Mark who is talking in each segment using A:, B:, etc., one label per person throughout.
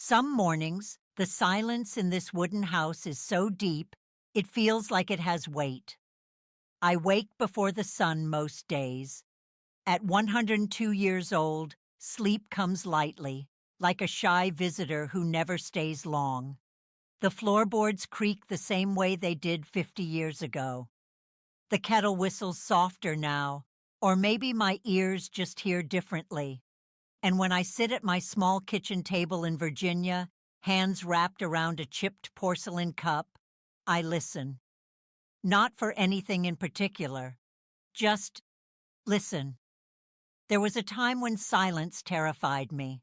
A: Some mornings, the silence in this wooden house is so deep, it feels like it has weight. I wake before the sun most days. At 102 years old, sleep comes lightly, like a shy visitor who never stays long. The floorboards creak the same way they did 50 years ago. The kettle whistles softer now, or maybe my ears just hear differently. And when I sit at my small kitchen table in Virginia, hands wrapped around a chipped porcelain cup, I listen. Not for anything in particular, just listen. There was a time when silence terrified me.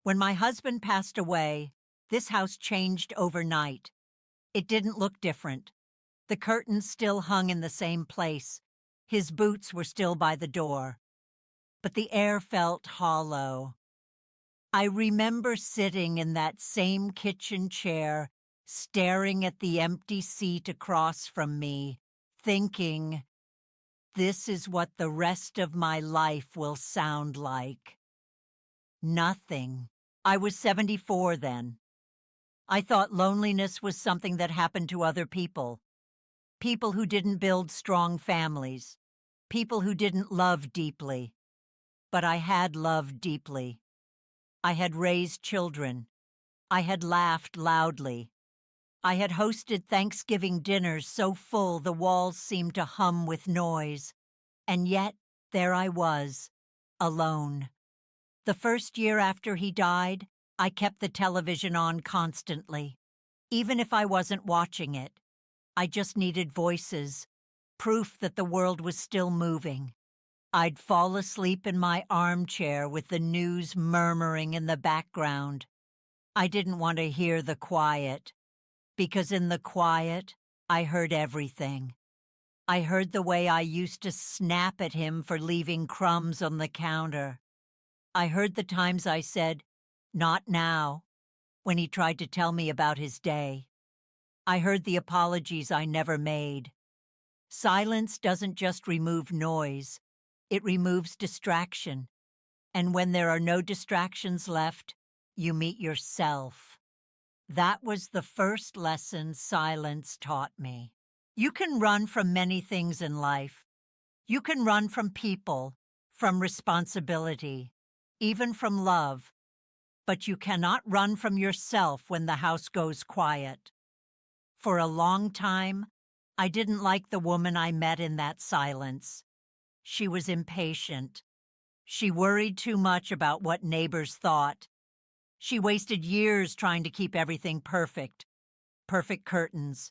A: When my husband passed away, this house changed overnight. It didn't look different. The curtains still hung in the same place. His boots were still by the door. But the air felt hollow. I remember sitting in that same kitchen chair, staring at the empty seat across from me, thinking, this is what the rest of my life will sound like. Nothing. I was 74 then. I thought loneliness was something that happened to other people. People who didn't build strong families. People who didn't love deeply. But I had loved deeply. I had raised children. I had laughed loudly. I had hosted Thanksgiving dinners so full the walls seemed to hum with noise. And yet, there I was, alone. The first year after he died, I kept the television on constantly. Even if I wasn't watching it, I just needed voices, proof that the world was still moving. I'd fall asleep in my armchair with the news murmuring in the background. I didn't want to hear the quiet, because in the quiet, I heard everything. I heard the way I used to snap at him for leaving crumbs on the counter. I heard the times I said, "Not now," when he tried to tell me about his day. I heard the apologies I never made. Silence doesn't just remove noise, it removes distraction. And when there are no distractions left, you meet yourself. That was the first lesson silence taught me. You can run from many things in life. You can run from people, from responsibility, even from love. But you cannot run from yourself when the house goes quiet. For a long time, I didn't like the woman I met in that silence. She was impatient. She worried too much about what neighbors thought. She wasted years trying to keep everything perfect. Perfect curtains,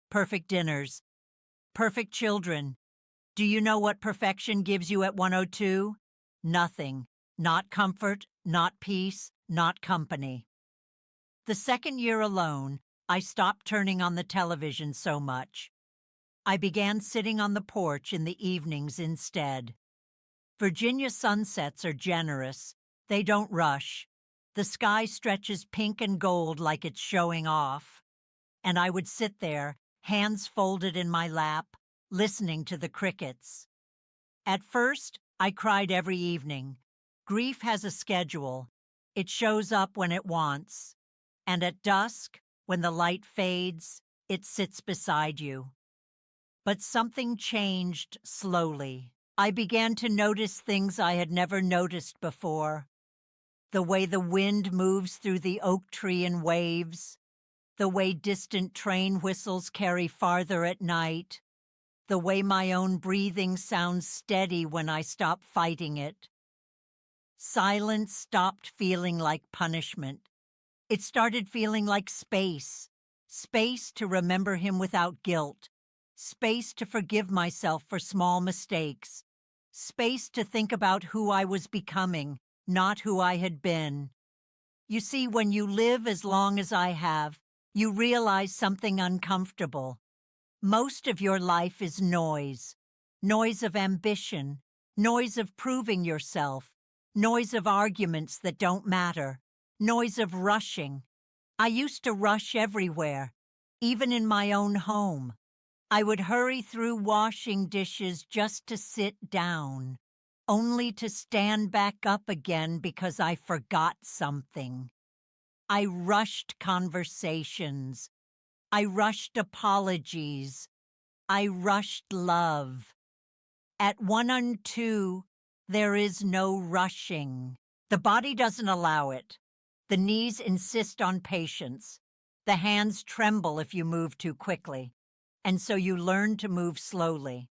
A: perfect dinners, perfect children. Do you know what perfection gives you at 102? Nothing. Not comfort, not peace, not company. The second year alone, I stopped turning on the television so much. I began sitting on the porch in the evenings instead. Virginia sunsets are generous. They don't rush. The sky stretches pink and gold like it's showing off. And I would sit there, hands folded in my lap, listening to the crickets. At first, I cried every evening. Grief has a schedule. It shows up when it wants. And at dusk, when the light fades, it sits beside you. But something changed slowly. I began to notice things I had never noticed before. The way the wind moves through the oak tree in waves. The way distant train whistles carry farther at night. The way my own breathing sounds steady when I stop fighting it. Silence stopped feeling like punishment. It started feeling like space. Space to remember him without guilt. Space to forgive myself for small mistakes. Space to think about who I was becoming, not who I had been. You see, when you live as long as I have, you realize something uncomfortable. Most of your life is noise. Noise of ambition. Noise of proving yourself. Noise of arguments that don't matter. Noise of rushing. I used to rush everywhere, even in my own home. I would hurry through washing dishes just to sit down, only to stand back up again because I forgot something. I rushed conversations. I rushed apologies. I rushed love. At 102, there is no rushing. The body doesn't allow it. The knees insist on patience. The hands tremble if you move too quickly. And so you learn to move slowly.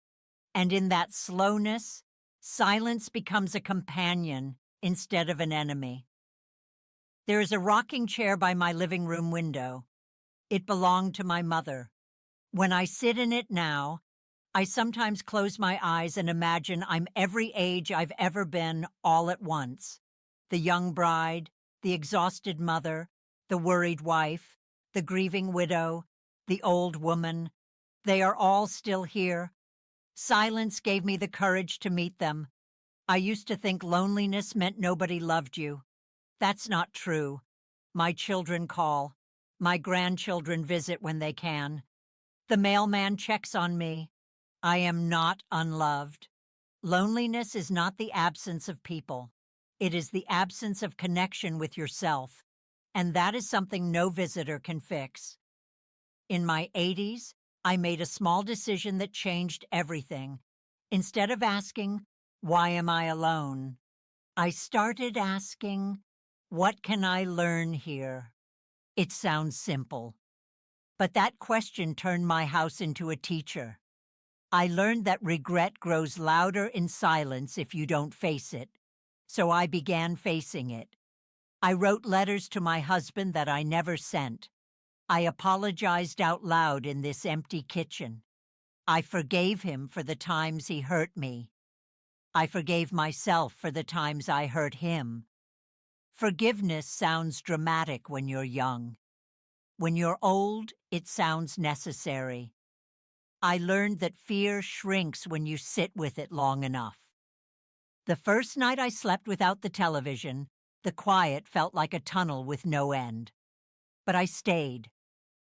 A: And in that slowness, silence becomes a companion instead of an enemy. There is a rocking chair by my living room window. It belonged to my mother. When I sit in it now, I sometimes close my eyes and imagine I'm every age I've ever been all at once. The young bride, the exhausted mother, the worried wife, the grieving widow, the old woman. They are all still here. Silence gave me the courage to meet them. I used to think loneliness meant nobody loved you. That's not true. My children call. My grandchildren visit when they can. The mailman checks on me. I am not unloved. Loneliness is not the absence of people. It is the absence of connection with yourself, and that is something no visitor can fix. In my 80s, I made a small decision that changed everything. Instead of asking, "Why am I alone?" I started asking, "What can I learn here?" It sounds simple, but that question turned my house into a teacher. I learned that regret grows louder in silence if you don't face it, so I began facing it. I wrote letters to my husband that I never sent. I apologized out loud in this empty kitchen. I forgave him for the times he hurt me. I forgave myself for the times I hurt him. Forgiveness sounds dramatic when you're young. When you're old, it sounds necessary. I learned that fear shrinks when you sit with it long enough. The first night I slept without the television, the quiet felt like a tunnel with no end. But I stayed.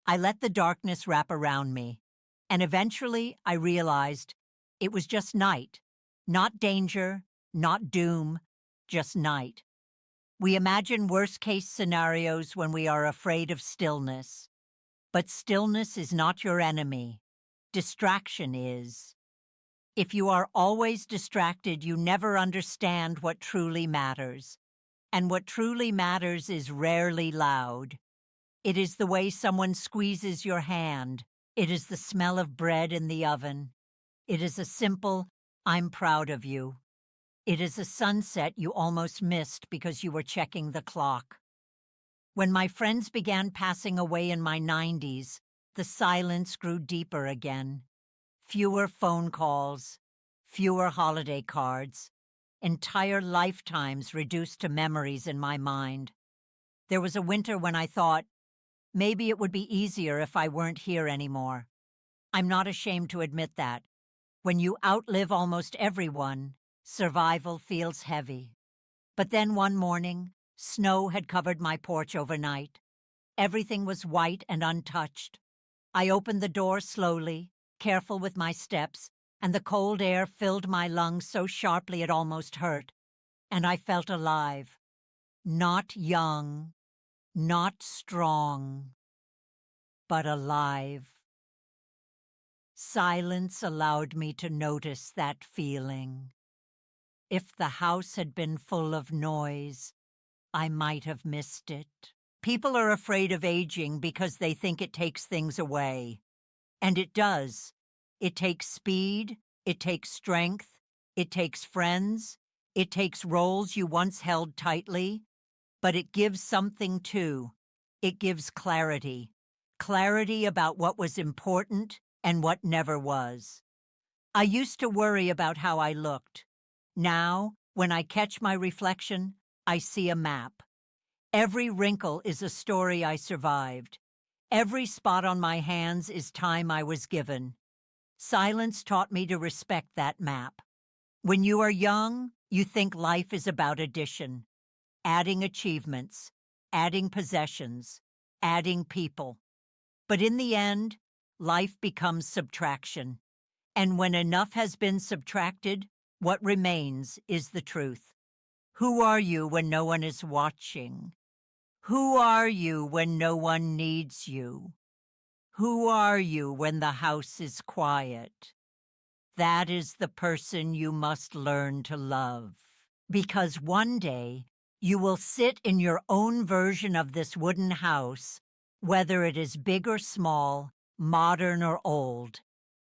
A: I let the darkness wrap around me, and eventually I realized it was just night. Not danger, not doom, just night. We imagine worst-case scenarios when we are afraid of stillness. But stillness is not your enemy. Distraction is. If you are always distracted, you never understand what truly matters. And what truly matters is rarely loud. It is the way someone squeezes your hand. It is the smell of bread in the oven. It is a simple, "I'm proud of you." It is a sunset you almost missed because you were checking the clock. When my friends began passing away in my 90s, the silence grew deeper again. Fewer phone calls, fewer holiday cards, entire lifetimes reduced to memories in my mind. There was a winter when I thought, maybe it would be easier if I weren't here anymore. I'm not ashamed to admit that. When you outlive almost everyone, survival feels heavy. But then one morning, snow had covered my porch overnight. Everything was white and untouched. I opened the door slowly, careful with my steps, and the cold air filled my lungs so sharply it almost hurt. And I felt alive. Not young, not strong, but alive. Silence allowed me to notice that feeling. If the house had been full of noise, I might have missed it. People are afraid of aging because they think it takes things away. And it does. It takes speed, it takes strength, it takes friends, it takes roles you once held tightly, but it gives something too. It gives clarity. Clarity about what was important and what never was. I used to worry about how I looked. Now, when I catch my reflection, I see a map. Every wrinkle is a story I survived. Every spot on my hands is time I was given. Silence taught me to respect that map. When you are young, you think life is about addition, adding achievements, adding possessions, adding people. But in the end, life becomes subtraction. And when enough has been subtracted, what remains is the truth. Who are you when no one is watching? Who are you when no one needs you? Who are you when the house is quiet? That is the person you must learn to love. Because one day you will sit in your own version of this wooden house, whether it is big or small, modern or old,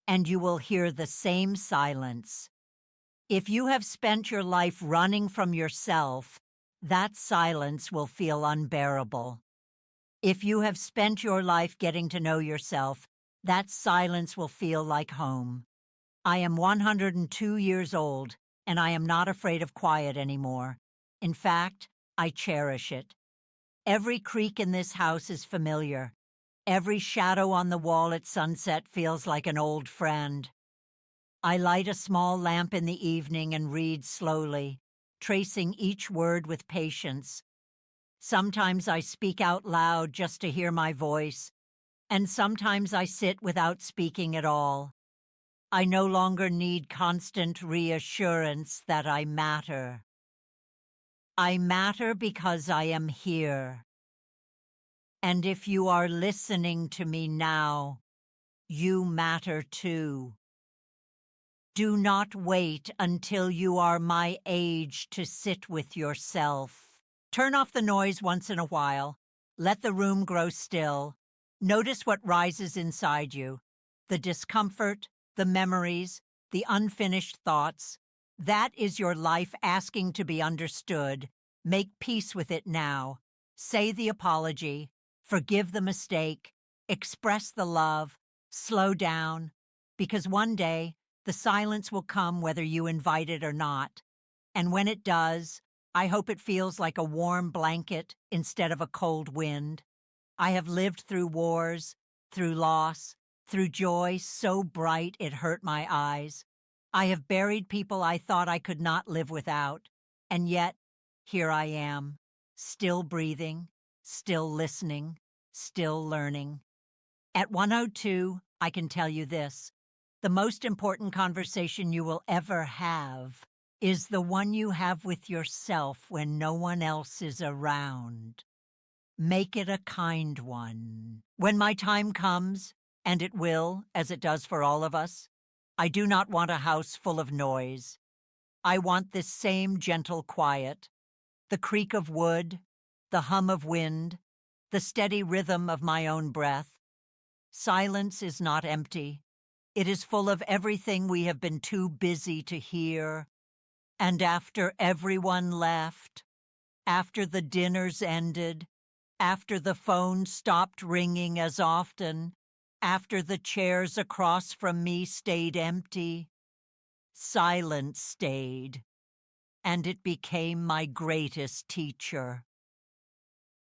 A: and you will hear the same silence. If you have spent your life running from yourself, that silence will feel unbearable. If you have spent your life getting to know yourself, that silence will feel like home. I am 102 years old, and I am not afraid of quiet anymore. In fact, I cherish it. Every creak in this house is familiar. Every shadow on the wall at sunset feels like an old friend. I light a small lamp in the evening and read slowly, tracing each word with patience. Sometimes I speak out loud just to hear my voice, and sometimes I sit without speaking at all. I no longer need constant reassurance that I matter. I matter because I am here. And if you are listening to me now, you matter too. Do not wait until you are my age to sit with yourself. Turn off the noise once in a while. Let the room grow still. Notice what rises inside you. The discomfort, the memories, the unfinished thoughts. That is your life asking to be understood. Make peace with it now. Say the apology. Forgive the mistake. Express the love. Slow down. Because one day, the silence will come whether you invite it or not. And when it does, I hope it feels like a warm blanket instead of a cold wind. I have lived through wars, through loss, through joy so bright it hurt my eyes. I have buried people I thought I could not live without. And yet, here I am, still breathing, still listening, still learning. At 102, I can tell you this. The most important conversation you will ever have is the one you have with yourself when no one else is around. Make it a kind one. When my time comes, and it will, as it does for all of us, I do not want a house full of noise. I want this same gentle quiet, the creak of wood, the hum of wind, the steady rhythm of my own breath. Silence is not empty. It is full of everything we have been too busy to hear. And after everyone left, after the dinners ended, after the phone stopped ringing as often, after the chairs across from me stayed empty, silence stayed, and it became my greatest teacher.